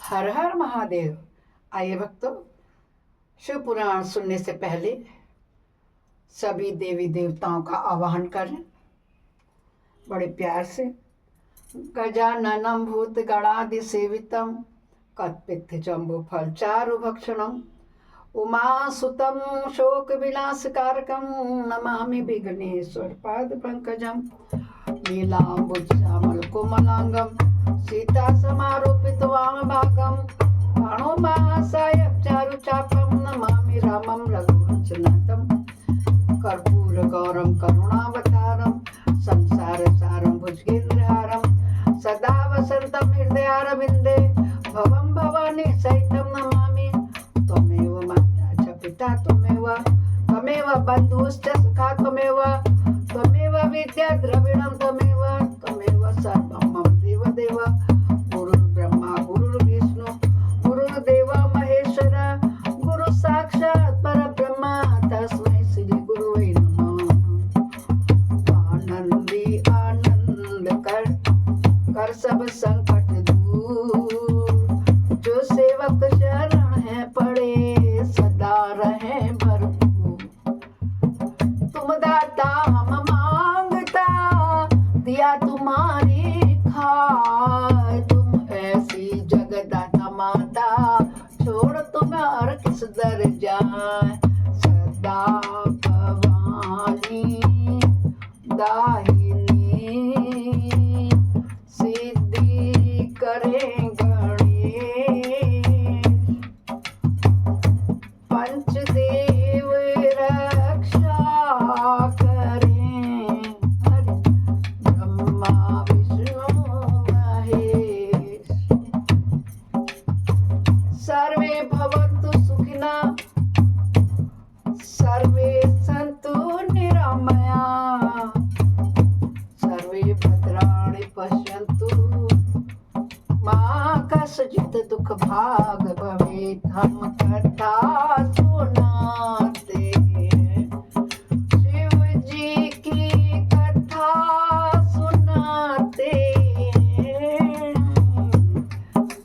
हर हर महादेव। आइए भक्तों, शिव पुराण सुनने से पहले सभी देवी देवताओं का आवाहन करें बड़े प्यार से। गजाननं भूतगणादि सेवितं कत्पित्थ जम्बो फल चारु भक्षणम उमासुतं शोक विनाशकारकं नमामि विघ्नेश्वर पाद पंकजम नीलाम्बुजामल कोमलांगम सीता समारोपित वामभागम बाणो महासायक चारु चापम नमामि रामं रघुवंशनाथम कर्पूर गौरम करुणावतारम संसार सारम भुजगेन्द्रहारम सदा वसंतम हृदयारविंदे भवम भवानी सहितं नमामि त्वमेव माता च पिता त्वमेव बन्धुश्च सखा त्वमेव विद्या द्रविणं त्वमेव सर्वं मम देवदेव गुरुर्ब्रह्मा गुरुर्विष्णु गुरुर्देव महेश्वर गुरु साक्षात् परब्रह्म तस्मै श्री गुरुवे नमः। आनंदी आनंद कर सब संकट दूर, जो सेवक शरण है पड़े सदा रहे भरपूर। तुम दाता हम मांगता दिया तुम्हारी खाए, तुम ऐसी जगदाता माता छोड़ तुम्हें और किस दर जाए। सदा भवानी दाहिनी सिद्धि करें गणेश, पंचदेव रक्षा करें ब्रह्मा विष्णु महेश। सर्वे भवन्तु सुखिना सर्वे सन्तु निरामया सर्वे भद्राणि पश्यन्तु मा कश्चित् दुःख भाग भवेत्। हम कथा सुनाते शिव जी की कथा सुनाते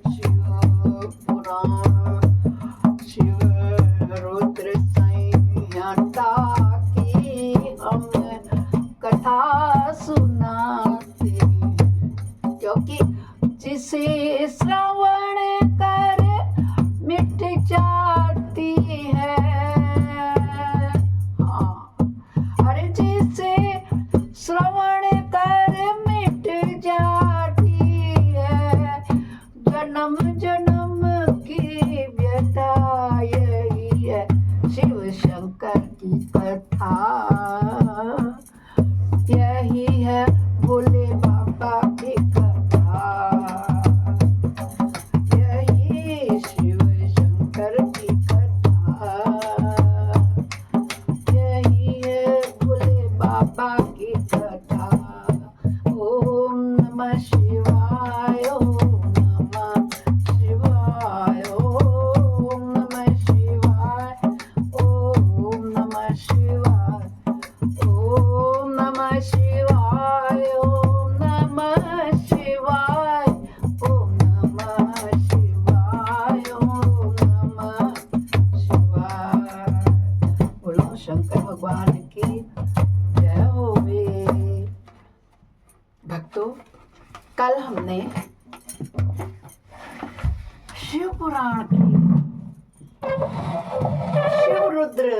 शिव पुराण शिव रुद्र संहिता की हम कथा सुनाते, क्योंकि जिसे श्रवण कर मिट जाती है। हाँ, अरे जिसे श्रवण कर मिट जाती है, जन्म जन्म की व्यथा यही है शिव शंकर की कथा। यही है भोले बाबा की कथा, यही शिव शंकर की कथा, यही है भोले बाबा की कथा। ओम नमः शिवाय ओम नमः शिवाय ओम नमः शिवाय ओम नमः शिवाय ओम नमः शिवाय ओम नमः शिवाय ओम नमः शिवाय ओम नमः शिवाय। बोलो शंकर भगवान की जय होवे। भक्तों, कल हमने शिव पुराण की शिव रुद्र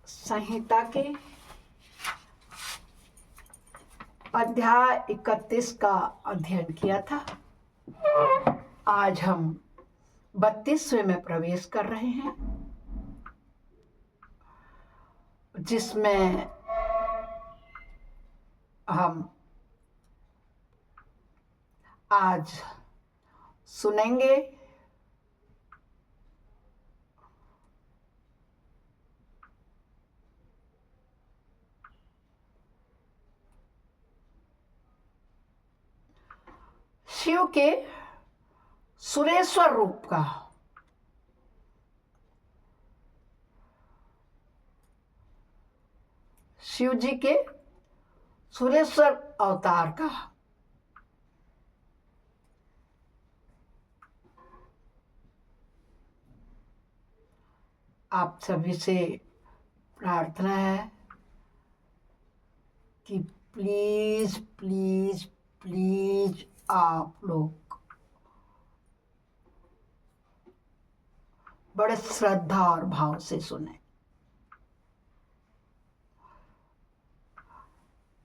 संहिता के अध्याय 31 का अध्ययन किया था। आज हम 32वें में प्रवेश कर रहे हैं, जिसमें हम आज सुनेंगे शिव के सुरेश्वर रूप का। शिव जी के सुरेश्वर अवतार का आप सभी से प्रार्थना है कि प्लीज प्लीज प्लीज आप लोग बड़े श्रद्धा और भाव से सुने।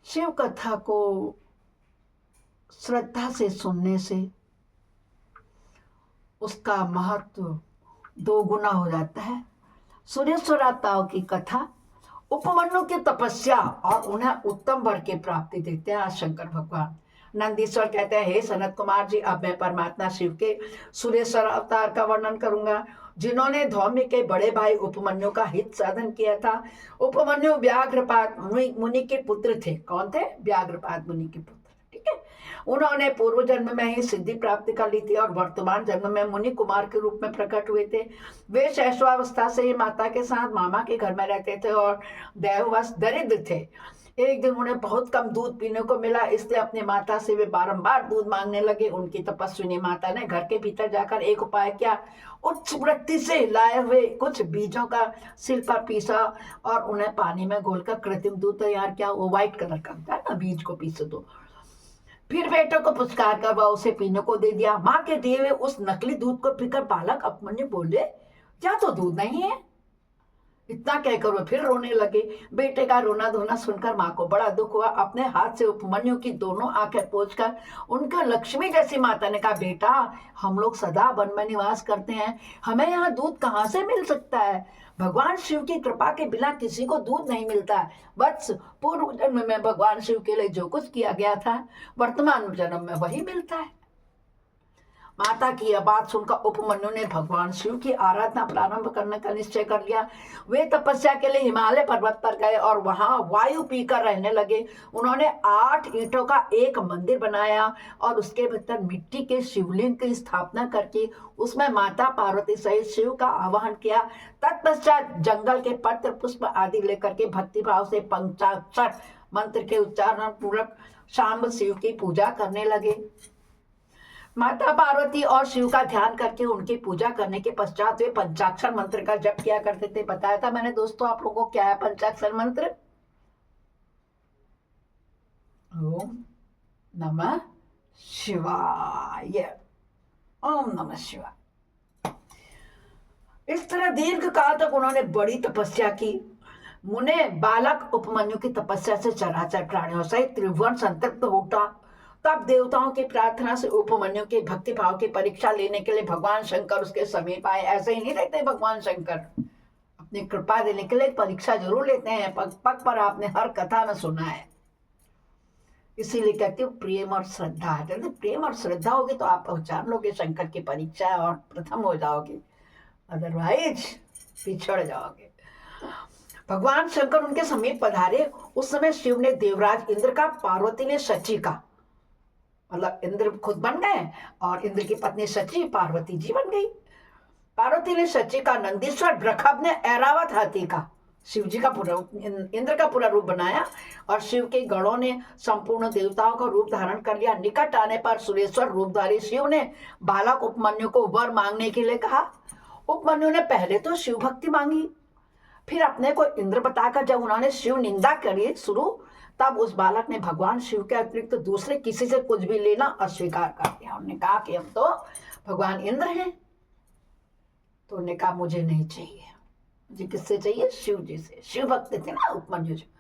शिव कथा को श्रद्धा से सुनने से उसका महत्व दो गुना हो जाता है। सुरेश्वराताओं की कथा उपमन्यु की तपस्या और उन्हें उत्तम वर की प्राप्ति देते हैं शंकर भगवान। नंदीश्वर कहते हैं, हे सनत कुमार जी, अब मैं परमात्मा शिव के सुरेश्वर अवतार का वर्णन करूंगा, जिन्होंने धौम्य के बड़े भाई उपमन्यु का हित साधन किया था। उपमन्यु व्याघ्रपाद मुनि के पुत्र थे। कौन थे? व्याघ्रपाद मुनि के पुत्र। ठीक है, उन्होंने पूर्व जन्म में ही सिद्धि प्राप्ति कर ली थी और वर्तमान जन्म में मुनि कुमार के रूप में प्रकट हुए थे। वे शैशवावस्था से ही माता के साथ मामा के घर में रहते थे और दैववश दरिद्र थे। एक दिन उन्हें बहुत कम दूध पीने को मिला, इसलिए अपनी माता से वे बारंबार दूध मांगने लगे। उनकी तपस्विनी माता ने घर के भीतर जाकर एक उपाय किया। उच्च वृत्ति से लाए हुए कुछ बीजों का सिरका पीसा और उन्हें पानी में घोलकर कृत्रिम दूध तैयार किया। वो व्हाइट कलर का होता है ना, बीज को पीस दो। फिर बेटों को पुचकार कर वह उसे पीने को दे दिया। माँ के दिए हुए उस नकली दूध को पीकर बालक उपमन्यु बोले, क्या तो दूध नहीं है। इतना कहकर वो फिर रोने लगे। बेटे का रोना धोना सुनकर माँ को बड़ा दुख हुआ। अपने हाथ से उपमन्यु की दोनों आंखें पोंछकर उनका लक्ष्मी जैसी माता ने कहा, बेटा, हम लोग सदा वन में निवास करते हैं, हमें यहाँ दूध कहाँ से मिल सकता है। भगवान शिव की कृपा के बिना किसी को दूध नहीं मिलता है। बस पूर्व जन्म में भगवान शिव के लिए जो कुछ किया गया था, वर्तमान जन्म में वही मिलता है। माता की यह बात सुनकर उपमन्यु ने भगवान शिव की आराधना प्रारंभ करने का निश्चय कर लिया। वे तपस्या के लिए हिमालय पर्वत पर गए और वहां वायु पीकर रहने लगे। उन्होंने 8 ईंटों का एक मंदिर बनाया और उसके भीतर मिट्टी के शिवलिंग की स्थापना करके उसमें माता पार्वती सहित शिव का आवाहन किया। तत्पश्चात जंगल के पत्र पुष्प आदि लेकर के भक्तिभाव से पंचाक्षर मंत्र के उच्चारण पूर्वक शांब शिव की पूजा करने लगे। माता पार्वती और शिव का ध्यान करके उनकी पूजा करने के पश्चात वे पंचाक्षर मंत्र का जप किया करते थे। बताया था मैंने दोस्तों आप लोगों को क्या है पंचाक्षर मंत्र। ओम नमः शिवाय, ओम नमः शिवाय। इस तरह दीर्घ काल तक उन्होंने बड़ी तपस्या की। मुने बालक उपमन्यु की तपस्या से चराचर प्राणियों सहित त्रिभुवन संतृप्त उठा। तब देवताओं की प्रार्थना से उपमन्यु के भक्ति भाव की परीक्षा लेने के लिए भगवान शंकर उसके समीप आए। ऐसे ही नहीं रहते भगवान शंकर, अपनी कृपा देने के लिए परीक्षा जरूर लेते हैं। पग पग पर आपने हर कथा में सुना है। इसीलिए कहते हो प्रेम और श्रद्धा। यदि प्रेम और श्रद्धा होगी तो आप पहचान लोगे शंकर की परीक्षा और प्रथम हो जाओगे, अदरवाइज पिछड़ जाओगे। भगवान शंकर उनके समीप पधारे। उस समय शिव ने देवराज इंद्र का, पार्वती ने शची का, मतलब इंद्र खुद बन गए और इंद्र की पत्नी शची पार्वती जी बन गई। पार्वती ने शची का, नंदीश्वर वृषभ ने ऐरावत हाथी का, शिव जी का पूरा, इंद्र का पूरा रूप बनाया और शिव के गणों ने संपूर्ण देवताओं का रूप धारण कर लिया। निकट आने पर सुरेश्वर रूपधारी शिव ने बालक उपमन्यु को वर मांगने के लिए कहा। उपमन्यु ने पहले तो शिव भक्ति मांगी, फिर अपने को इंद्र बताकर जब उन्होंने शिव निंदा करी शुरू, तब उस बालक ने भगवान शिव के अतिरिक्त दूसरे किसी से कुछ भी लेना अस्वीकार कर दिया। उन्होंने कहा कि हम तो भगवान इंद्र हैं। तो उन्होंने कहा मुझे नहीं चाहिए, मुझे किससे चाहिए? शिव जी से। शिव भक्त थे ना उपमन्यु जी।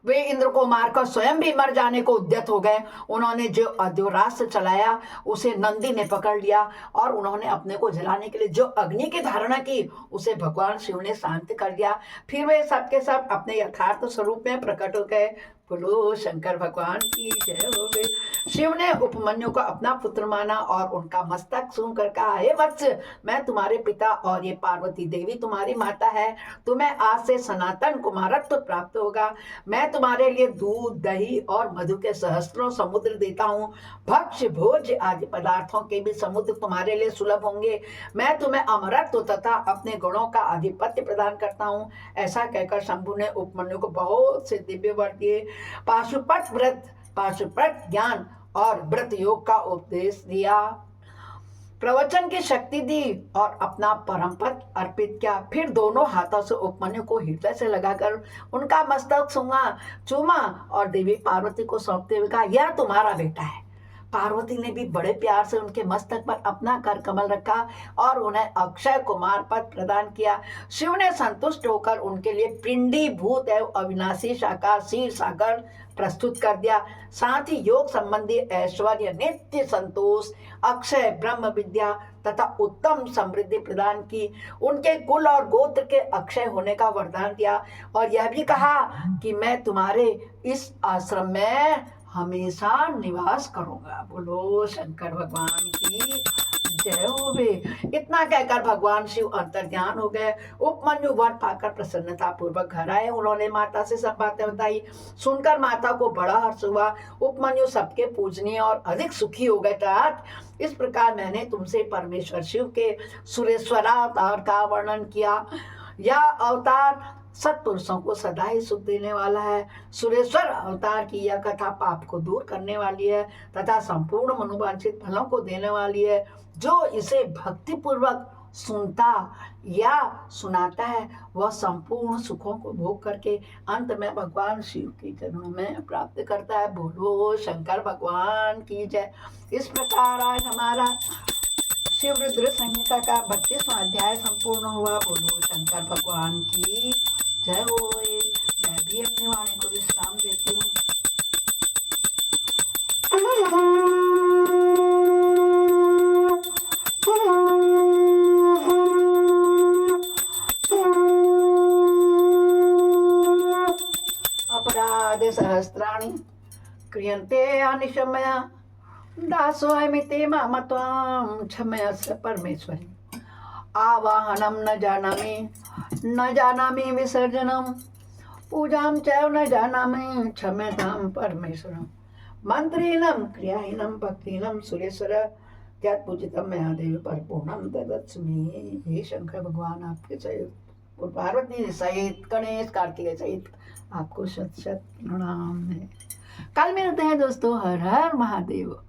वे इंद्र को मारकर स्वयं भी मर जाने को उद्यत हो गए। उन्होंने जो अद्योरास्त्र चलाया उसे नंदी ने पकड़ लिया और उन्होंने अपने को जलाने के लिए जो अग्नि की धारणा की उसे भगवान शिव ने शांत कर दिया। फिर वे सबके सब अपने यथार्थ स्वरूप में प्रकट हो गए। बोलो शंकर भगवान की जय हो। शिव ने उपमन्यु को अपना पुत्र माना और उनका मस्तक छू कर कहा, हे वत्स, मैं तुम्हारे पिता और ये पार्वती देवी तुम्हारी माता है। तुम्हें आज से सनातन कुमारत्व प्राप्त होगा। मैं तुम्हारे लिए दूध, दही और मधु के सहस्त्रों समुद्र देता हूँ। भक्ष्य भोज्य आदि पदार्थों के भी समुद्र तुम्हारे लिए सुलभ होंगे। मैं तुम्हें अमरत्व तथा अपने गुणों का आधिपत्य प्रदान करता हूँ। ऐसा कहकर शंभु ने उपमन्यु को बहुत से दिव्य वर दिए। पाशुपत व्रत, पाशुपत ज्ञान और व्रत योग का उपदेश दिया। प्रवचन की शक्ति दी और अपना परम पद अर्पित किया। फिर दोनों हाथों से उपमन्यु को हृदय से लगाकर उनका मस्तक चूमा और देवी पार्वती को सौंपते हुए कहा, यह तुम्हारा बेटा है। पार्वती ने भी बड़े प्यार से उनके मस्तक पर अपना कर कमल रखा और उन्हें अक्षय कुमार पद प्रदान किया। शिव ने संतुष्ट होकर उनके लिए पिंडी भूत एवं अविनाशी साकार क्षीर सागर प्रस्तुत कर दिया। साथ ही योग संबंधी ऐश्वर्य, नित्य संतोष, अक्षय ब्रह्म विद्या तथा उत्तम समृद्धि प्रदान की। उनके कुल और गोत्र के अक्षय होने का वरदान दिया और यह भी कहा कि मैं तुम्हारे इस आश्रम में हमेशा निवास करूंगा। बोलो शंकर भगवान की जय हो बे। इतना कहकर भगवान शिव अंतर्ध्यान हो गए। उपमन्यु वर पाकर प्रसन्नता पूर्वक घर आए। उन्होंने माता से सब बातें बताई। सुनकर माता को बड़ा हर्ष हुआ। उपमन्यु सबके पूजनीय और अधिक सुखी हो गए। तात इस प्रकार मैंने तुमसे परमेश्वर शिव के सुरेश्वरा अवतार का वर्णन किया। यह अवतार सत्पुरुषों को सदा ही सुख देने वाला है। सुरेश्वर अवतार की यह कथा पाप को दूर करने वाली है तथा संपूर्ण मनोवांछित फलों को देने वाली है। जो इसे भक्ति पूर्वक सुनता या सुनाता है वह संपूर्ण सुखों को भोग करके अंत में भगवान शिव के चरणों में प्राप्त करता है। बोलो शंकर भगवान की जय। इस प्रकार आज हमारा शिव रुद्र संहिता का 32वां अध्याय संपूर्ण हुआ। बोलो शंकर भगवान की जय हो। मैं भी अपनी वाणी को विश्राम देती हूँ। अपराध सहस्राणि क्रियन्ते अनिशमया दासोऽयमिति मम त्वां क्षमयस्व परमेश्वरी। आवाहनं न जानामि विसर्जनं पूजां च न जानामि क्षम्यतां परमेश्वरम्। मंत्रीणं क्रियाहीनं भक्तिहीनं सुरेश्वर यत्पूजितं मया देव परिपूर्णं तदस्मि। हे शंकर भगवान, आपके सहित और पार्वती सहित गणेश कार्तिकेय सहित आपको शत शत प्रणाम है। कल मिलते हैं दोस्तों। हर हर महादेव।